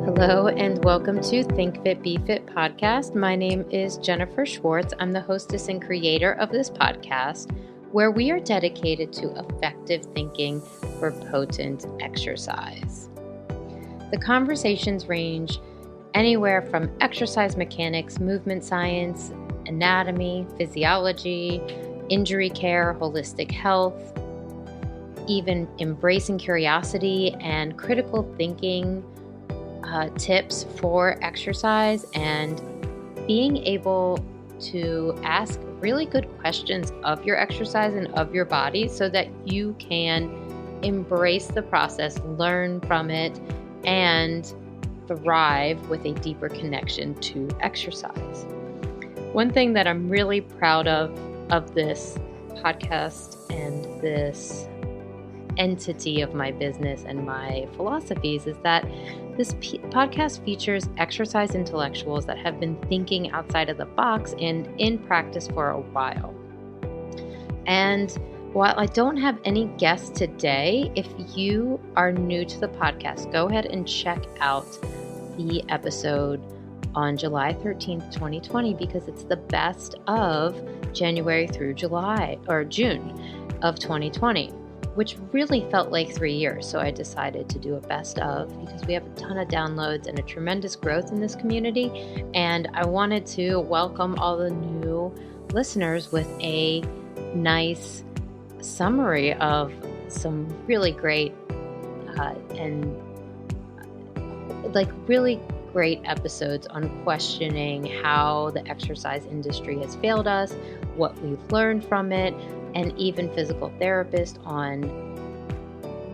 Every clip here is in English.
Hello and welcome to Think Fit, Be Fit podcast. My name is Jennifer Schwartz. I'm the hostess and creator of this podcast, where we are dedicated to effective thinking for potent exercise. The conversations range anywhere from exercise mechanics, movement science, anatomy, physiology, injury care, holistic health, even embracing curiosity and critical thinking tips for exercise, and being able to ask really good questions of your exercise and of your body so that you can embrace the process, learn from it, and thrive with a deeper connection to exercise. One thing that I'm really proud of this podcast and this entity of my business and my philosophies is that this podcast features exercise intellectuals that have been thinking outside of the box and in practice for a while. And while I don't have any guests today, if you are new to the podcast, go ahead and check out the episode on July 13th, 2020, because it's the best of January through July or June of 2020. Which really felt like 3 years. So I decided to do a best of because we have a ton of downloads and a tremendous growth in this community. And I wanted to welcome all the new listeners with a nice summary of some really great really great episodes on questioning how the exercise industry has failed us, what we've learned from it, and even physical therapists on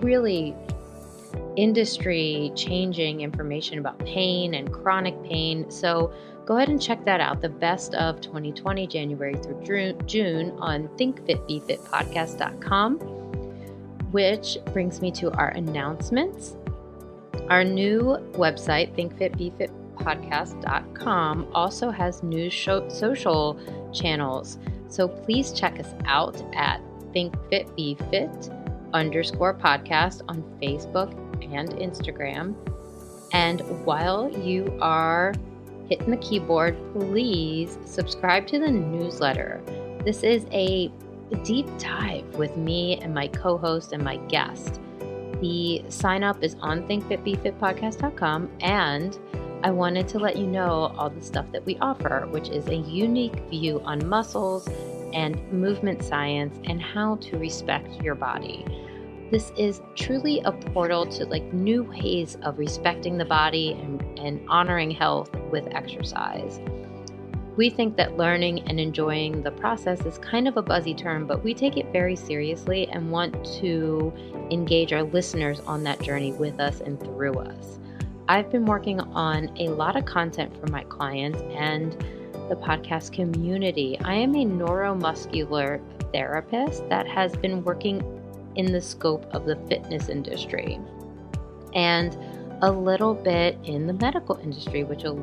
really industry-changing information about pain and chronic pain. So go ahead and check that out, the best of 2020, January through June on thinkfitbefitpodcast.com, which brings me to our announcements. Our new website, thinkfitbefitpodcast.com, also has new social channels. So please check us out at thinkfitbefit_podcast on Facebook and Instagram. And while you are hitting the keyboard, please subscribe to the newsletter. This is a deep dive with me and my co-host and my guest. The sign up is on thinkfitbefitpodcast.com, and I wanted to let you know all the stuff that we offer, which is a unique view on muscles and movement science and how to respect your body. This is truly a portal to new ways of respecting the body and honoring health with exercise. We think that learning and enjoying the process is kind of a buzzy term, but we take it very seriously and want to engage our listeners on that journey with us and through us. I've been working on a lot of content for my clients and the podcast community. I am a neuromuscular therapist that has been working in the scope of the fitness industry and a little bit in the medical industry, which I'll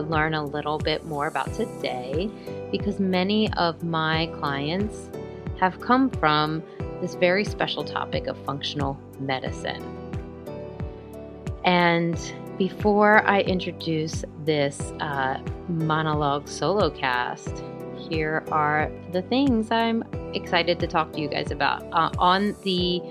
learn a little bit more about today, because many of my clients have come from this very special topic of functional medicine. And before I introduce this monologue solo cast, here are the things I'm excited to talk to you guys about. On the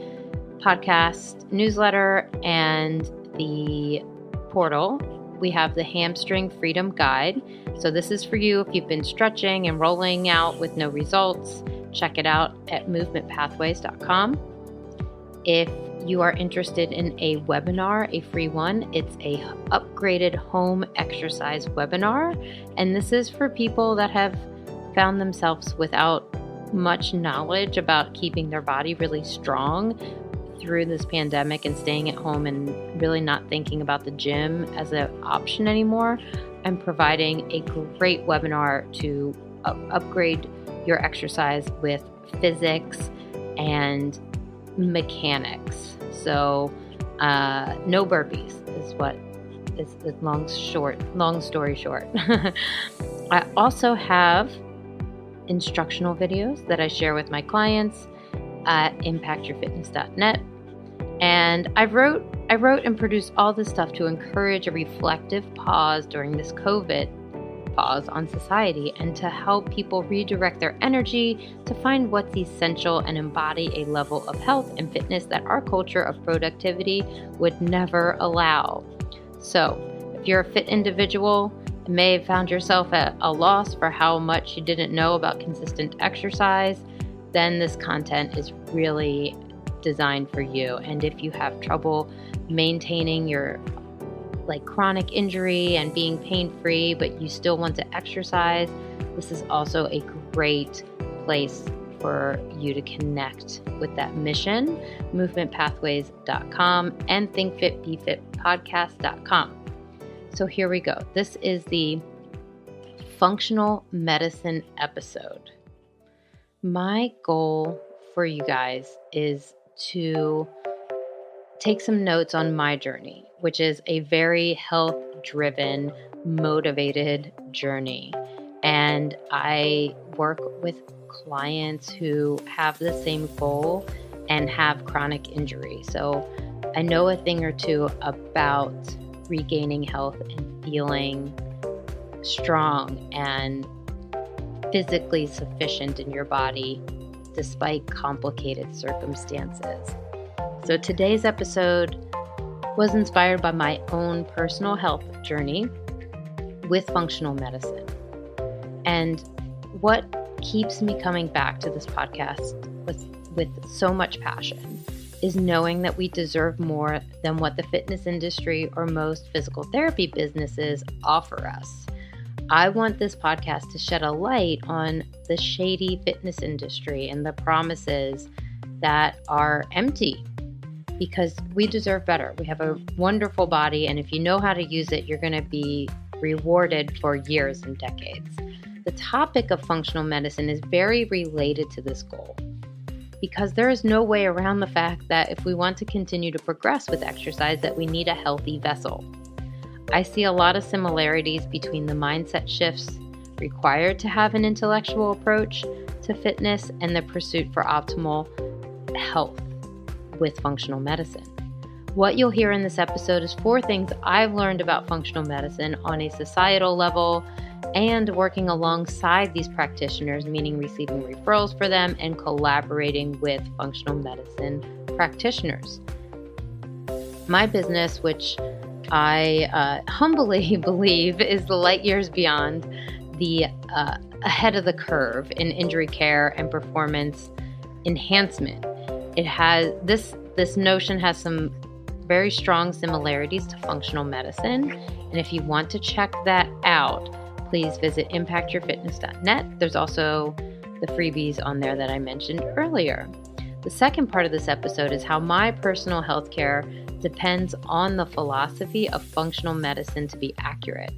podcast newsletter and the portal, we have the Hamstring Freedom Guide. So this is for you if you've been stretching and rolling out with no results. Check it out at movementpathways.com. If you are interested in a webinar, a free one, it's a upgraded home exercise webinar. And this is for people that have found themselves without much knowledge about keeping their body really strong through this pandemic and staying at home and really not thinking about the gym as an option anymore. I'm providing a great webinar to upgrade your exercise with physics and mechanics. So no burpees is what is the long story short. I also have instructional videos that I share with my clients at impactyourfitness.net. And I wrote I wrote and produced all this stuff to encourage a reflective pause during this COVID pause on society and to help people redirect their energy to find what's essential and embody a level of health and fitness that our culture of productivity would never allow. So, if you're a fit individual and may have found yourself at a loss for how much you didn't know about consistent exercise, then this content is really designed for you. And if you have trouble maintaining your chronic injury and being pain-free, but you still want to exercise, this is also a great place for you to connect with that mission, movementpathways.com and thinkfitbefitpodcast.com. So here we go. This is the functional medicine episode. My goal for you guys is to take some notes on my journey, which is a very health-driven, motivated journey. And I work with clients who have the same goal and have chronic injury. So I know a thing or two about regaining health and feeling strong and physically sufficient in your body despite complicated circumstances. So today's episode was inspired by my own personal health journey with functional medicine. And what keeps me coming back to this podcast with so much passion is knowing that we deserve more than what the fitness industry or most physical therapy businesses offer us. I want this podcast to shed a light on the shady fitness industry and the promises that are empty, because we deserve better. We have a wonderful body, and if you know how to use it, you're going to be rewarded for years and decades. The topic of functional medicine is very related to this goal, because there is no way around the fact that if we want to continue to progress with exercise, that we need a healthy vessel. I see a lot of similarities between the mindset shifts required to have an intellectual approach to fitness and the pursuit for optimal health with functional medicine. What you'll hear in this episode is 4 things I've learned about functional medicine on a societal level and working alongside these practitioners, meaning receiving referrals for them and collaborating with functional medicine practitioners. My business, which I humbly believe is light years beyond the ahead of the curve in injury care and performance enhancement. It has this notion has some very strong similarities to functional medicine. And if you want to check that out, please visit impactyourfitness.net. There's also the freebies on there that I mentioned earlier. The second part of this episode is how my personal healthcare depends on the philosophy of functional medicine to be accurate,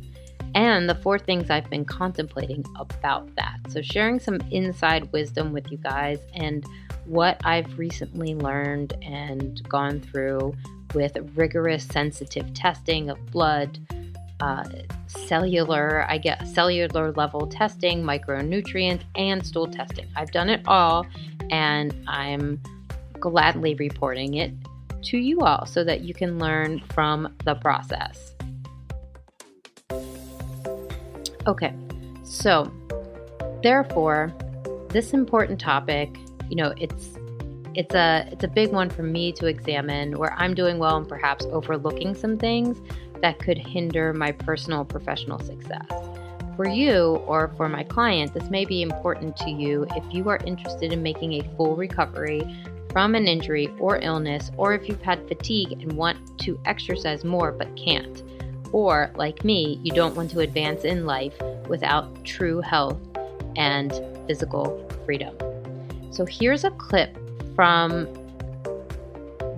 and the 4 things I've been contemplating about that. So sharing some inside wisdom with you guys and what I've recently learned and gone through with rigorous sensitive testing of blood, cellular level testing, micronutrient, and stool testing. I've done it all, and I'm gladly reporting it to you all so that you can learn from the process. Okay, so therefore, this important topic, it's a big one for me to examine, where I'm doing well and perhaps overlooking some things that could hinder my personal professional success. For you or for my client, this may be important to you if you are interested in making a full recovery from an injury or illness, or if you've had fatigue and want to exercise more but can't. Or, like me, you don't want to advance in life without true health and physical freedom. So here's a clip from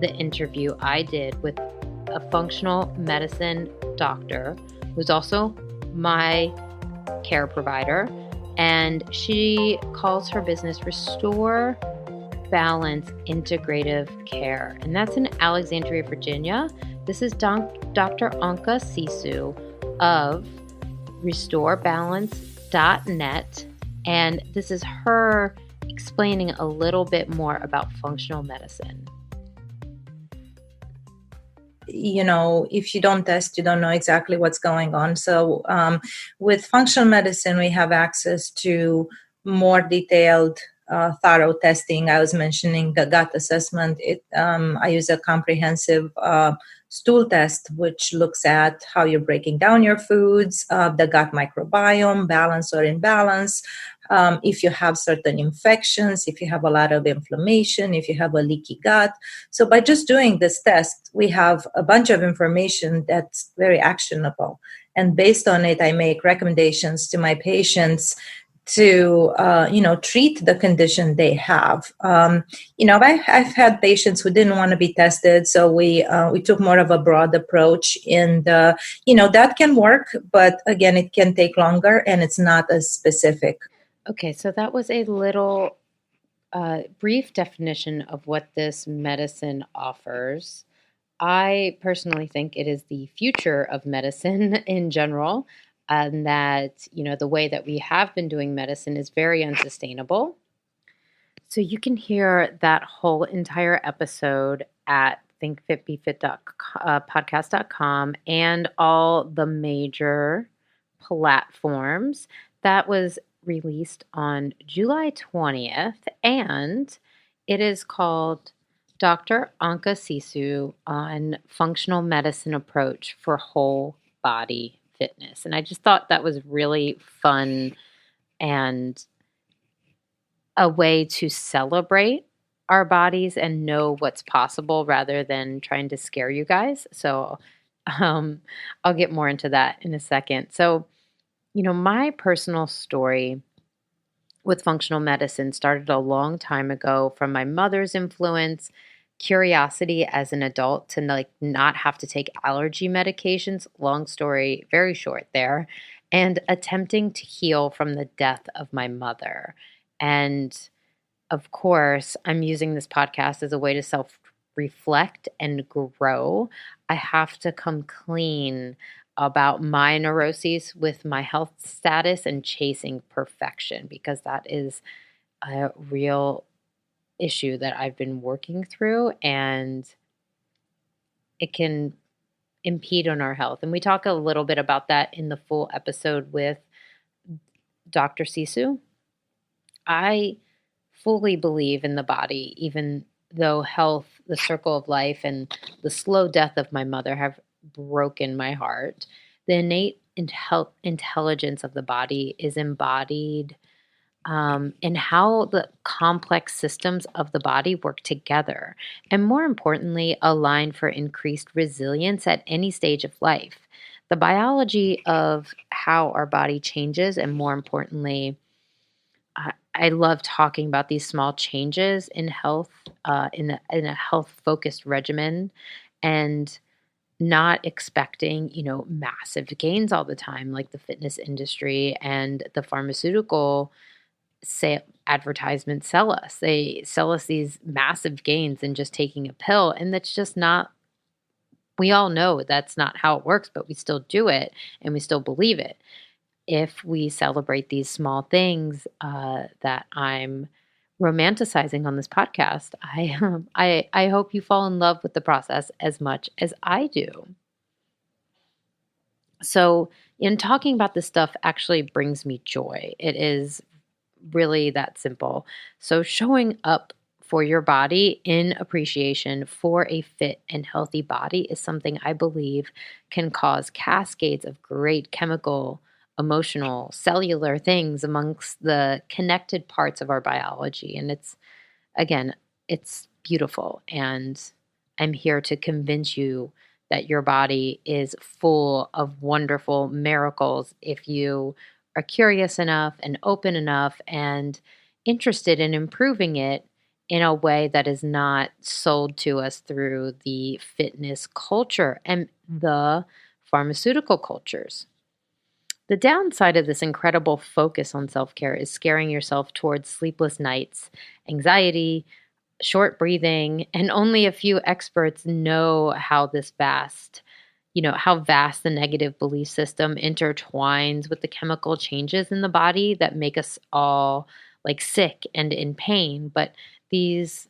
the interview I did with a functional medicine doctor who's also my care provider, and she calls her business Restore Balance Integrative Care, and that's in Alexandria, Virginia. This is Dr. Anca Sisu of restorebalance.net, and this is her explaining a little bit more about functional medicine. if you don't test, you don't know exactly what's going on. So with functional medicine, we have access to more detailed, thorough testing. I was mentioning the gut assessment. I use a comprehensive stool test, which looks at how you're breaking down your foods, the gut microbiome, balance or imbalance, if you have certain infections, if you have a lot of inflammation, if you have a leaky gut. So by just doing this test, we have a bunch of information that's very actionable. And based on it, I make recommendations to my patients to treat the condition they have. I've had patients who didn't want to be tested, so we took more of a broad approach, and that can work, but again, it can take longer, and it's not as specific. Okay, so that was a little brief definition of what this medicine offers. I personally think it is the future of medicine in general, and that, the way that we have been doing medicine is very unsustainable. So you can hear that whole entire episode at thinkfitbefit.podcast.com and all the major platforms. That was released on July 20th, and it is called Dr. Anca Sisu on Functional Medicine Approach for Whole Body Fitness. And I just thought that was really fun and a way to celebrate our bodies and know what's possible rather than trying to scare you guys. So I'll get more into that in a second. So, my personal story with functional medicine started a long time ago from my mother's influence, curiosity as an adult to not have to take allergy medications, long story, very short there, and attempting to heal from the death of my mother. And of course, I'm using this podcast as a way to self-reflect and grow. I have to come clean about my neuroses with my health status and chasing perfection, because that is a real issue that I've been working through, and it can impede on our health. And we talk a little bit about that in the full episode with Dr. Sisu. I fully believe in the body, even though health, the circle of life, and the slow death of my mother have broken my heart. The innate intelligence of the body is embodied in how the complex systems of the body work together, and more importantly, align for increased resilience at any stage of life. The biology of how our body changes, and more importantly, I love talking about these small changes in health, in a health-focused regimen, and not expecting, massive gains all the time, like the fitness industry and the pharmaceutical advertisements sell us. They sell us these massive gains in just taking a pill, and that's just not. We all know that's not how it works, but we still do it, and we still believe it. If we celebrate these small things that I'm romanticizing on this podcast, I hope you fall in love with the process as much as I do. So, in talking about this stuff actually brings me joy. It is really that simple. So, showing up for your body in appreciation for a fit and healthy body is something I believe can cause cascades of great chemical, emotional, cellular things amongst the connected parts of our biology. And it's beautiful. And I'm here to convince you that your body is full of wonderful miracles if you are curious enough and open enough and interested in improving it in a way that is not sold to us through the fitness culture and the pharmaceutical cultures. The downside of this incredible focus on self-care is scaring yourself towards sleepless nights, anxiety, short breathing, and only a few experts know how vast the negative belief system intertwines with the chemical changes in the body that make us all sick and in pain. But these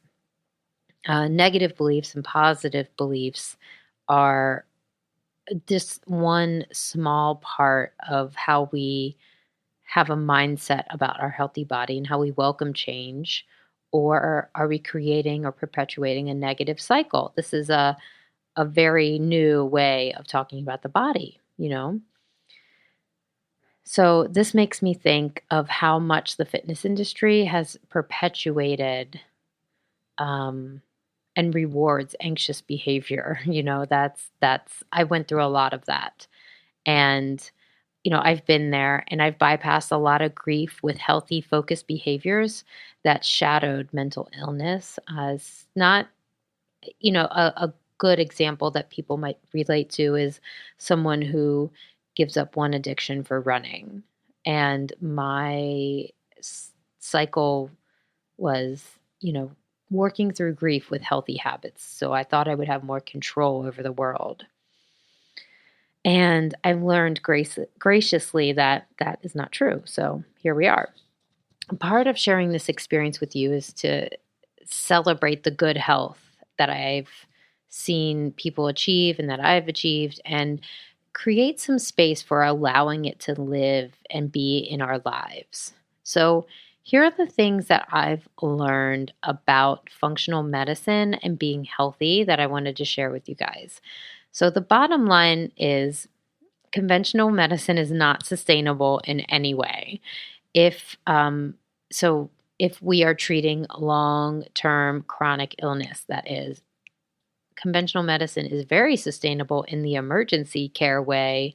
negative beliefs and positive beliefs are just one small part of how we have a mindset about our healthy body and how we welcome change, or are we creating or perpetuating a negative cycle? This is a very new way of talking about the body, So this makes me think of how much the fitness industry has perpetuated and rewards anxious behavior. That's I went through a lot of that. And I've been there, and I've bypassed a lot of grief with healthy, focused behaviors that shadowed mental illness as not, a good example that people might relate to is someone who gives up one addiction for running. And my cycle was, working through grief with healthy habits. So I thought I would have more control over the world. And I've learned graciously that that is not true. So here we are. Part of sharing this experience with you is to celebrate the good health that I've seen people achieve and that I've achieved, and create some space for allowing it to live and be in our lives. So here are the things that I've learned about functional medicine and being healthy that I wanted to share with you guys. So the bottom line is conventional medicine is not sustainable in any way. If we are treating long-term chronic illness, that is, conventional medicine is very sustainable in the emergency care way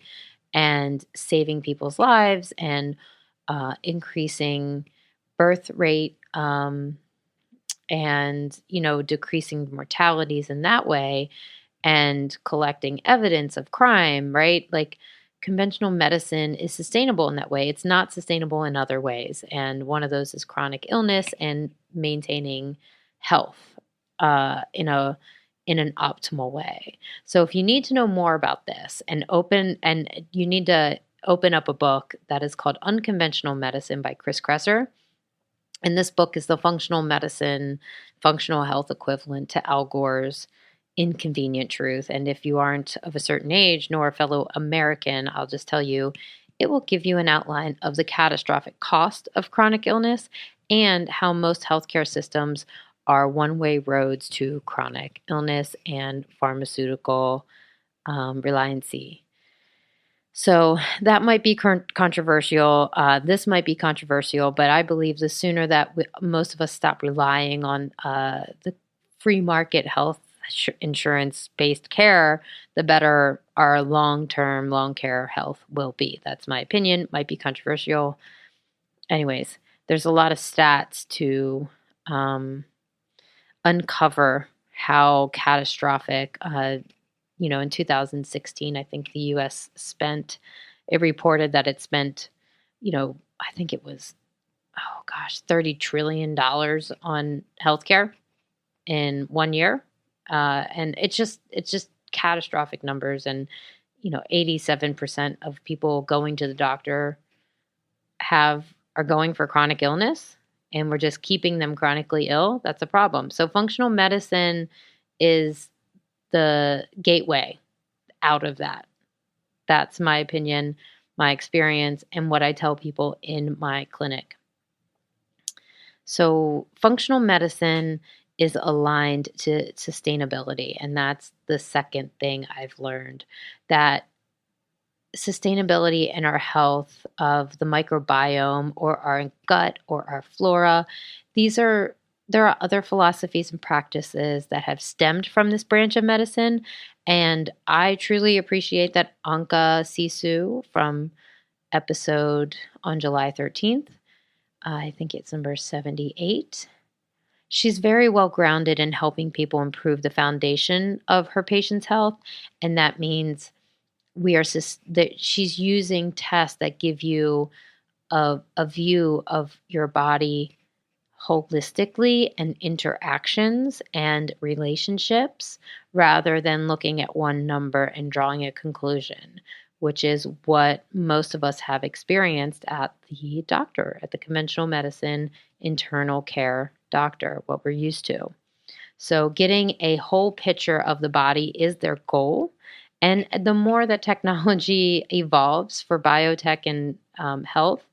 and saving people's lives and increasing birth rate and decreasing mortalities in that way, and collecting evidence of crime, right? Like, conventional medicine is sustainable in that way. It's not sustainable in other ways. And one of those is chronic illness and maintaining health in an optimal way. So if you need to know more about this, you need to open up a book that is called Unconventional Medicine by Chris Kresser. And this book is the functional health equivalent to Al Gore's Inconvenient Truth. And if you aren't of a certain age nor a fellow American, I'll just tell you, it will give you an outline of the catastrophic cost of chronic illness and how most healthcare systems are one-way roads to chronic illness and pharmaceutical reliancy. So that might be controversial. This might be controversial, but I believe the sooner that most of us stop relying on the free market health insurance-based care, the better our long-term, long-care health will be. That's my opinion. Might be controversial. Anyways, there's a lot of stats to uncover how catastrophic in 2016, I think the U.S. it reported that it spent, I think it was, $30 trillion on healthcare in 1 year. And it's just catastrophic numbers. And, 87% of people going to the doctor are going for chronic illness, and we're just keeping them chronically ill. That's a problem. So functional medicine is the gateway out of that. That's my opinion, my experience, and what I tell people in my clinic. So functional medicine is aligned to sustainability, and that's the second thing I've learned, that sustainability in our health of the microbiome or our gut or our flora, there are other philosophies and practices that have stemmed from this branch of medicine. And I truly appreciate that Anca Sisu from episode on July 13th, I think it's number 78, she's very well grounded in helping people improve the foundation of her patient's health. And that means that she's using tests that give you a view of your body holistically and interactions and relationships, rather than looking at one number and drawing a conclusion, which is what most of us have experienced at the doctor, at the conventional medicine internal care doctor, what we're used to. So getting a whole picture of the body is their goal. And the more that technology evolves for biotech and health,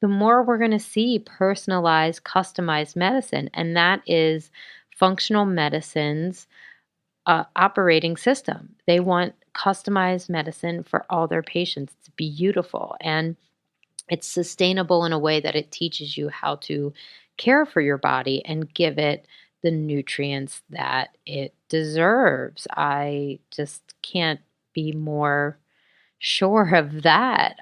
the more we're going to see personalized, customized medicine. And that is functional medicine's operating system. They want customized medicine for all their patients. It's beautiful. And it's sustainable in a way that it teaches you how to care for your body and give it the nutrients that it deserves. I just can't be more sure of that.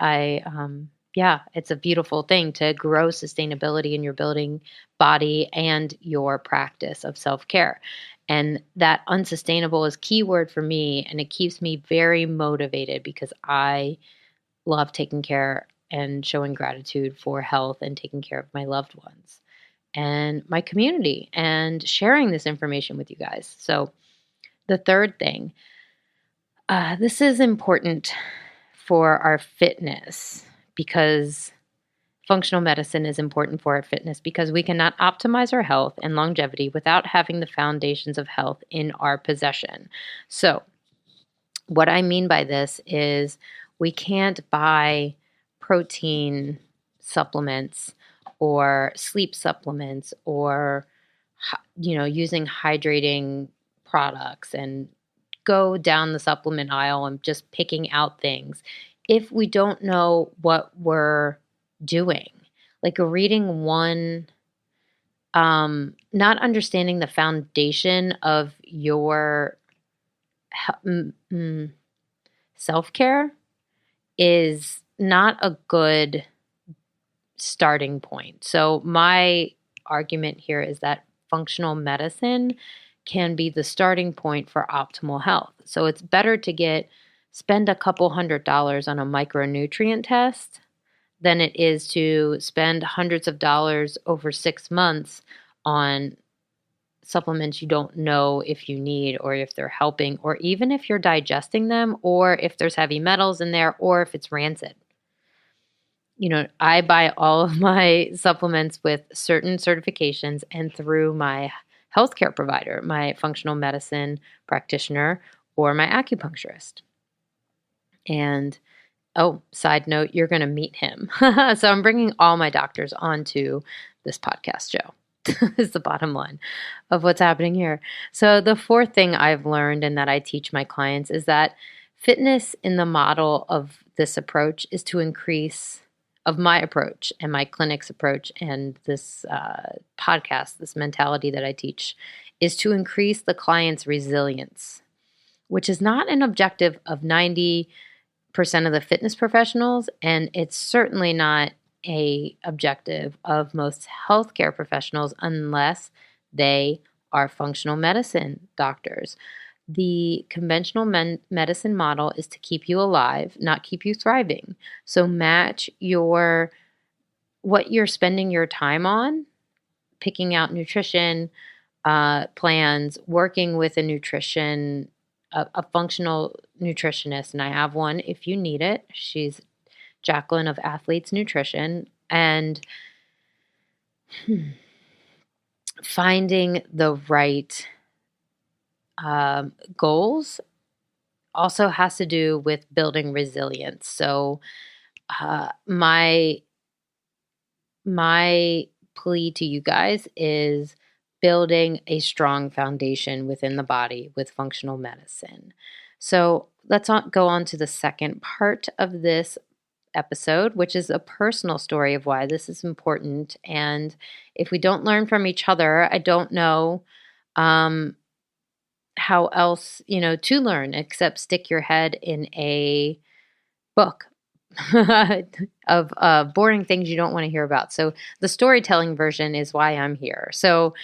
Yeah, it's a beautiful thing to grow sustainability in your building body and your practice of self-care. And that unsustainable is keyword for me, and it keeps me very motivated because I love taking care and showing gratitude for health and taking care of my loved ones and my community and sharing this information with you guys. So the third thing, this is important for our fitness because functional medicine is important for our fitness because we cannot optimize our health and longevity without having the foundations of health in our possession. So what I mean by this is we can't buy protein supplements or sleep supplements or using hydrating products and go down the supplement aisle and just picking out things if we don't know what we're doing. Like reading one, not understanding the foundation of your self-care is not a good starting point. So my argument here is that functional medicine can be the starting point for optimal health. So it's better to spend a couple $100s on a micronutrient test than it is to spend hundreds of dollars over 6 months on supplements you don't know if you need or if they're helping or even if you're digesting them or if there's heavy metals in there or if it's rancid. I buy all of my supplements with certain certifications and through my healthcare provider, my functional medicine practitioner, or my acupuncturist. And side note, you're going to meet him. So I'm bringing all my doctors onto this podcast show. Is the bottom line of what's happening here. So the fourth thing I've learned and that I teach my clients is that fitness in the model of this approach is to increase of my approach and my clinic's approach and this podcast, this mentality that I teach is to increase the client's resilience, which is not an objective of 90% of the fitness professionals. And it's certainly not a objective of most healthcare professionals unless they are functional medicine doctors. The conventional medicine model is to keep you alive, not keep you thriving. So match what you're spending your time on, picking out nutrition plans, working with a functional nutritionist, and I have one if you need it. She's Jacqueline of Athletes Nutrition, and finding the right goals also has to do with building resilience. So my plea to you guys is building a strong foundation within the body with functional medicine. So let's go on to the second part of this episode, which is a personal story of why this is important. And if we don't learn from each other, I don't know how else, to learn except stick your head in a book of boring things you don't want to hear about. So the storytelling version is why I'm here. So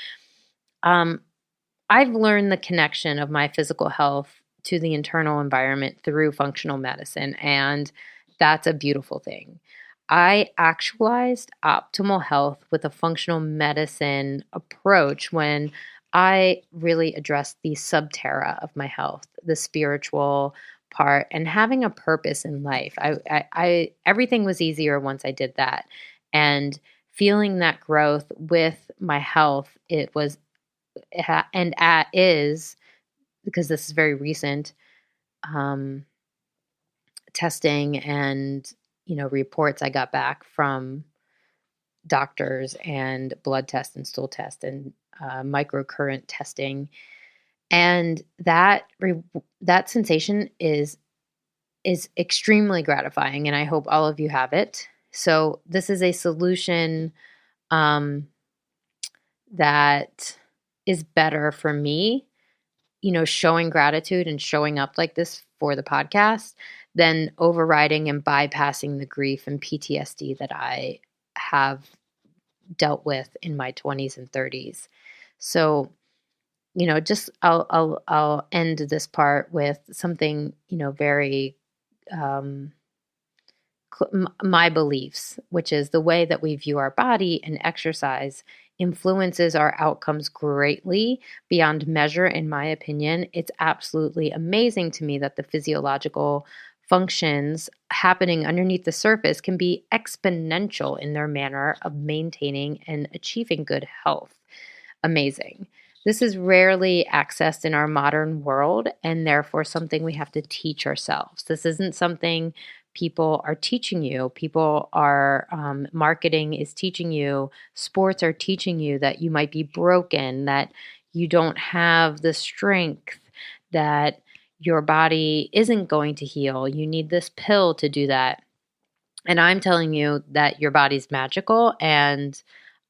I've learned the connection of my physical health to the internal environment through functional medicine, and that's a beautiful thing. I actualized optimal health with a functional medicine approach when I really addressed the subterra of my health, the spiritual part, and having a purpose in life. I everything was easier once I did that, and feeling that growth with my health, it was is, because this is very recent, testing and, reports I got back from doctors and blood test and stool test and microcurrent testing. And that sensation is extremely gratifying, and I hope all of you have it. So this is a solution that is better for me, showing gratitude and showing up like this for the podcast than overriding and bypassing the grief and PTSD that I have dealt with in my 20s and 30s. So, just I'll end this part with something, very my beliefs, which is the way that we view our body and exercise influences our outcomes greatly beyond measure, in my opinion. It's absolutely amazing to me that the physiological functions happening underneath the surface can be exponential in their manner of maintaining and achieving good health. Amazing. This is rarely accessed in our modern world, and therefore something we have to teach ourselves. This isn't something people are teaching you. People are, marketing is teaching you, sports are teaching you that you might be broken, that you don't have the strength, that your body isn't going to heal. You need this pill to do that. And I'm telling you that your body's magical, and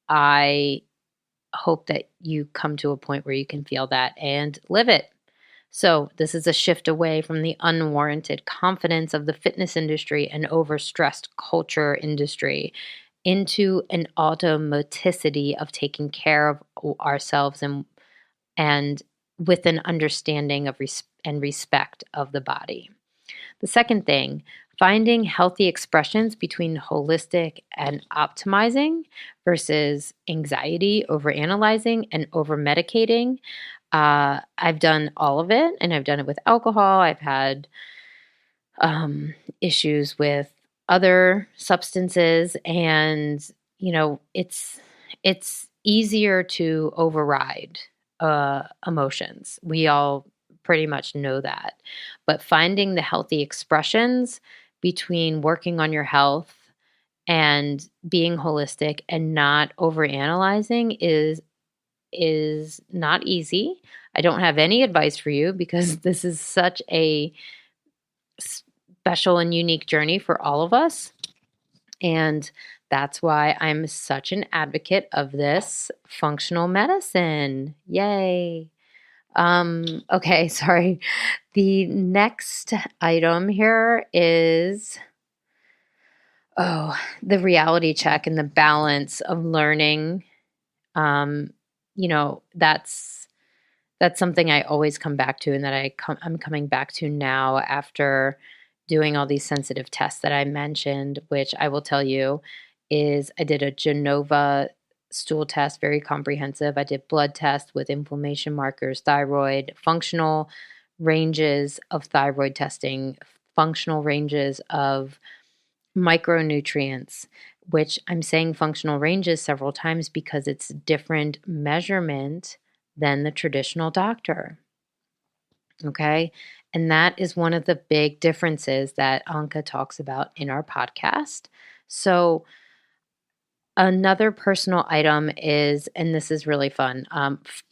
I hope that you come to a point where you can feel that and live it. So this is a shift away from the unwarranted confidence of the fitness industry and overstressed culture industry into an automaticity of taking care of ourselves and with an understanding of and respect of the body. The second thing, finding healthy expressions between holistic and optimizing versus anxiety, overanalyzing, and over-medicating. I've done all of it, and I've done it with alcohol. I've had issues with other substances, and it's easier to override emotions. We all pretty much know that. But finding the healthy expressions between working on your health and being holistic and not overanalyzing is not easy. I don't have any advice for you because this is such a special and unique journey for all of us. And that's why I'm such an advocate of this functional medicine. Yay. Okay, sorry. The next item here is the reality check and the balance of learning. That's something I always come back to, and that I'm coming back to now after doing all these sensitive tests that I mentioned, which I will tell you is I did a Genova stool test, very comprehensive. I did blood tests with inflammation markers, thyroid, functional ranges of thyroid testing, functional ranges of micronutrients, which I'm saying functional ranges several times because it's different measurement than the traditional doctor. Okay. And that is one of the big differences that Anca talks about in our podcast. So another personal item is, and this is really fun,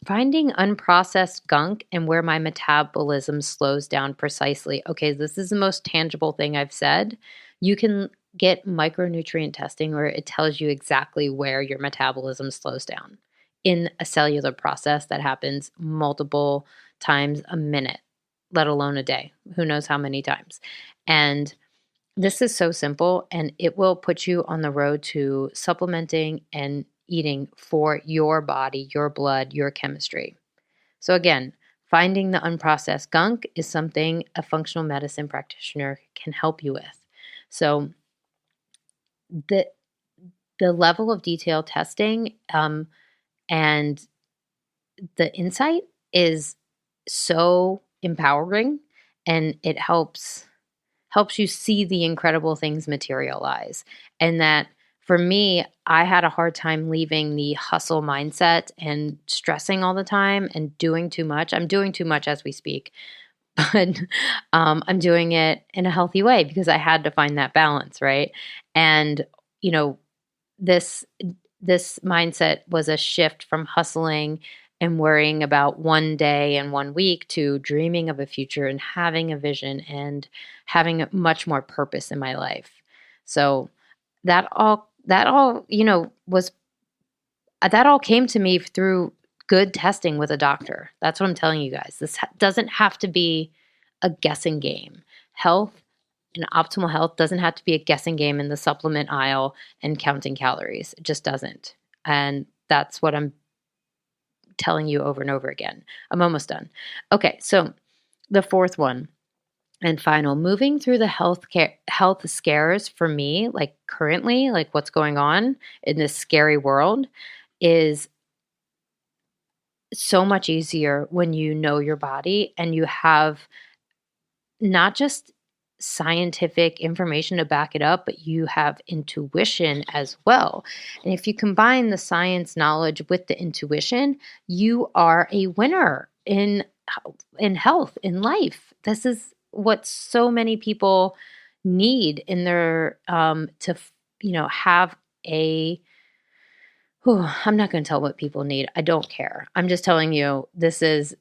finding unprocessed gunk and where my metabolism slows down precisely. Okay, this is the most tangible thing I've said. You can get micronutrient testing where it tells you exactly where your metabolism slows down in a cellular process that happens multiple times a minute, let alone a day. Who knows how many times? And this is so simple, and it will put you on the road to supplementing and eating for your body, your blood, your chemistry. So again, finding the unprocessed gunk is something a functional medicine practitioner can help you with. So the level of detailed testing and the insight is so empowering, and it helps you see the incredible things materialize. And that for me, I had a hard time leaving the hustle mindset and stressing all the time and doing too much. I'm doing too much as we speak, but I'm doing it in a healthy way because I had to find that balance, right? And you know, this this mindset was a shift from hustling and worrying about one day and one week to dreaming of a future and having a vision and having much more purpose in my life. So that all was that all came to me through good testing with a doctor. That's what I'm telling you guys. This doesn't have to be a guessing game. Health and optimal health doesn't have to be a guessing game in the supplement aisle and counting calories. It just doesn't. And that's what I'm telling you over and over again. I'm almost done. Okay, so the fourth one and final, moving through the health scares for me, like currently, like what's going on in this scary world, is so much easier when you know your body and you have not just scientific information to back it up, but you have intuition as well. And if you combine the science knowledge with the intuition, you are a winner in health, in life. This is what so many people need in their to have a I'm not going to tell what people need. I don't care. I'm just telling you this is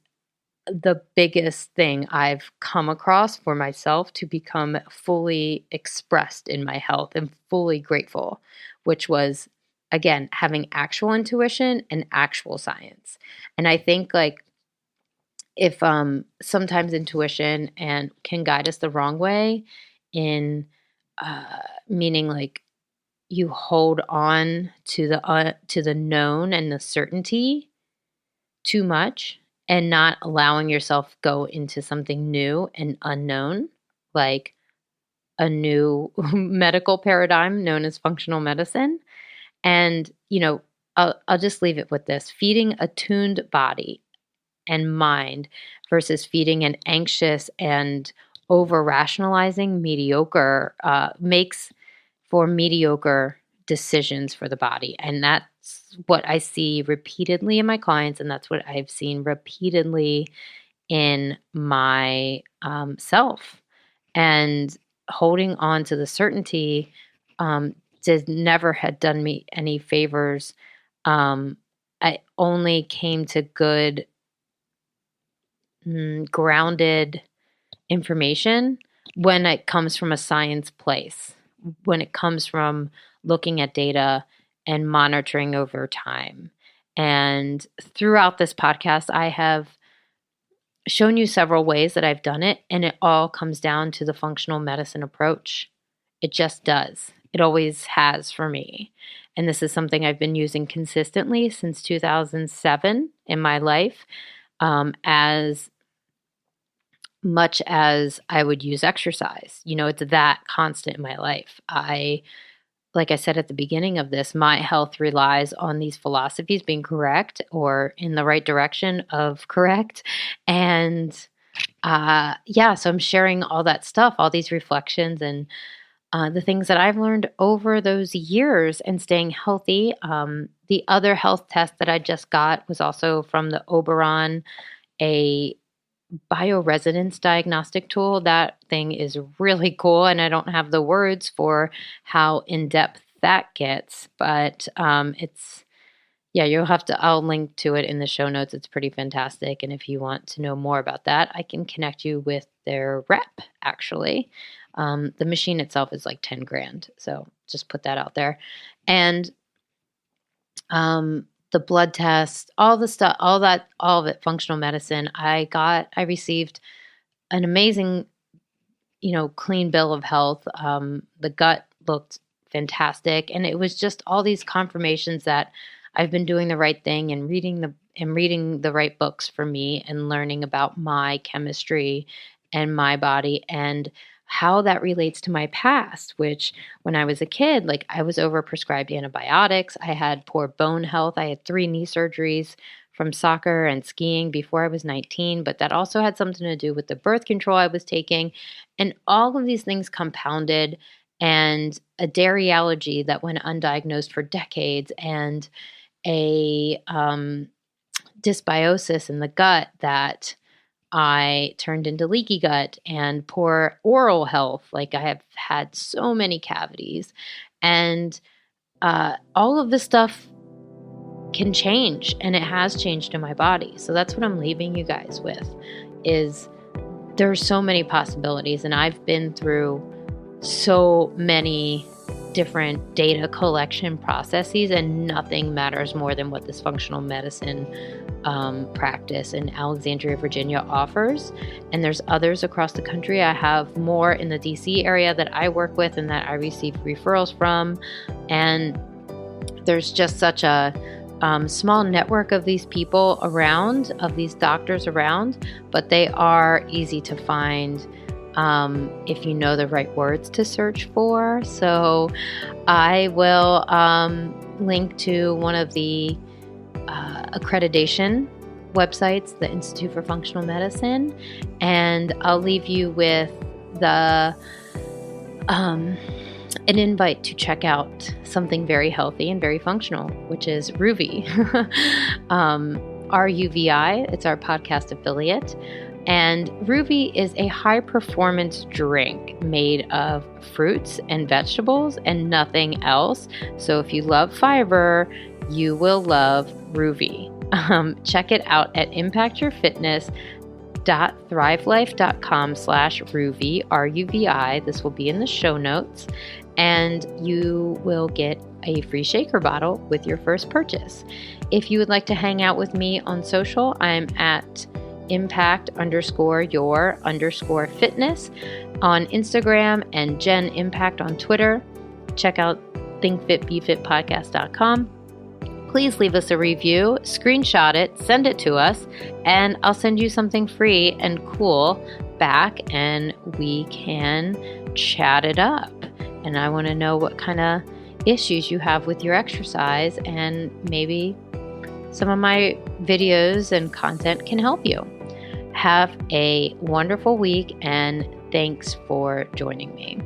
the biggest thing I've come across for myself to become fully expressed in my health and fully grateful, which was, again, having actual intuition and actual science. And I think like if sometimes intuition and can guide us the wrong way in meaning like you hold on to the known and the certainty too much and not allowing yourself go into something new and unknown, like a new medical paradigm known as functional medicine. And, I'll just leave it with this: feeding a tuned body and mind versus feeding an anxious and over rationalizing mediocre makes for mediocre decisions for the body. And that's what I see repeatedly in my clients. And that's what I've seen repeatedly in my self. And holding on to the certainty did never had done me any favors. I only came to good, grounded information when it comes from a science place, when it comes from looking at data and monitoring over time. And throughout this podcast, I have shown you several ways that I've done it, and it all comes down to the functional medicine approach. It just does. It always has for me. And this is something I've been using consistently since 2007 in my life, as much as I would use exercise. It's that constant in my life. Like I said at the beginning of this, my health relies on these philosophies being correct or in the right direction of correct. And so I'm sharing all that stuff, all these reflections and the things that I've learned over those years and staying healthy. The other health test that I just got was also from the Oberon, a bioresonance diagnostic tool. That thing is really cool, and I don't have the words for how in depth that gets, but I'll link to it in the show notes. It's pretty fantastic, and if you want to know more about that, I can connect you with their rep. Actually, the machine itself is like 10 grand, so just put that out there. And the blood test, all the stuff, all of it, functional medicine. I received an amazing, clean bill of health. The gut looked fantastic. And it was just all these confirmations that I've been doing the right thing and reading the right books for me and learning about my chemistry and my body and how that relates to my past, which when I was a kid, like I was overprescribed antibiotics. I had poor bone health. I had 3 knee surgeries from soccer and skiing before I was 19, but that also had something to do with the birth control I was taking. And all of these things compounded and a dairy allergy that went undiagnosed for decades, and a dysbiosis in the gut that I turned into leaky gut, and poor oral health. Like, I have had so many cavities, and all of this stuff can change, and it has changed in my body. So that's what I'm leaving you guys with, is there's so many possibilities, and I've been through so many different data collection processes, and nothing matters more than what this functional medicine practice in Alexandria, Virginia offers. And there's others across the country. I have more in the DC area that I work with and that I receive referrals from. And there's just such a small network of these people around, of these doctors around, but they are easy to find if you know the right words to search for. So I will link to one of the accreditation websites, the Institute for Functional Medicine, and I'll leave you with an invite to check out something very healthy and very functional, which is Ruvi. RUVI, it's our podcast affiliate. And Ruvi is a high-performance drink made of fruits and vegetables and nothing else. So if you love fiber, you will love Ruvi. Check it out at impactyourfitness.thrivelife.com/Ruvi, RUVI. This will be in the show notes. And you will get a free shaker bottle with your first purchase. If you would like to hang out with me on social, I'm at impact_your_fitness on Instagram, and Jenn Impact on Twitter. Check out thinkfitbefitpodcast.com. Please leave us a review, screenshot it, send it to us, and I'll send you something free and cool back, and we can chat it up. And I want to know what kind of issues you have with your exercise, and maybe some of my videos and content can help you. Have a wonderful week, and thanks for joining me.